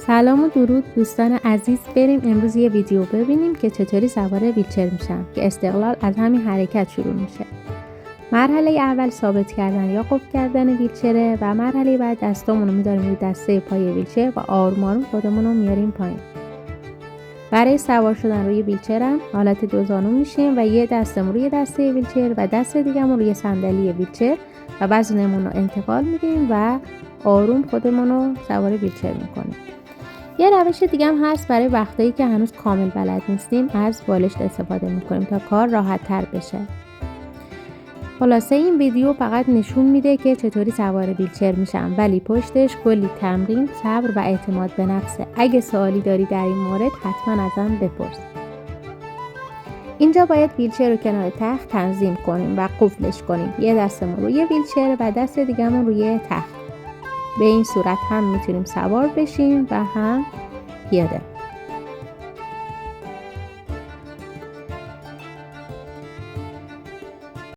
سلام و درود دوستان عزیز. بریم امروز یه ویدیو ببینیم که چطوری سوار ویلچر میشم که استقلال از همین حرکت شروع میشه. مرحله اول ثابت کردن یا قفل کردن ویلچره و مرحله بعد دستامونو میذاریم روی دسته پای ویلچر و آروم آروم خودمونو میاریم پایین. برای سوار شدن روی ویلچرم حالت دوزانو میشیم و یه دستمون روی دسته ویلچر و دست دیگه‌مون روی صندلی ویلچر و وزنمون رو انتقال میدیم و آروم خودمونو سوار ویلچر میکنیم. یه روش دیگه هم هست برای وقتایی که هنوز کامل بلد نیستیم، از بالشت استفاده میکنیم تا کار راحت تر بشه. خلاصه این ویدیو فقط نشون میده که چطوری سوار ویلچر میشم، ولی پشتش کلی تمرین، صبر و اعتماد به نفسه. اگه سوالی داری در این مورد حتما ازم بپرس. اینجا باید ویلچر رو کنار تخت تنظیم کنیم و قفلش کنیم. یه دستمون روی ویلچر و دست دیگه‌مون روی تخت. به این صورت هم میتونیم سوار بشیم و هم پیاده.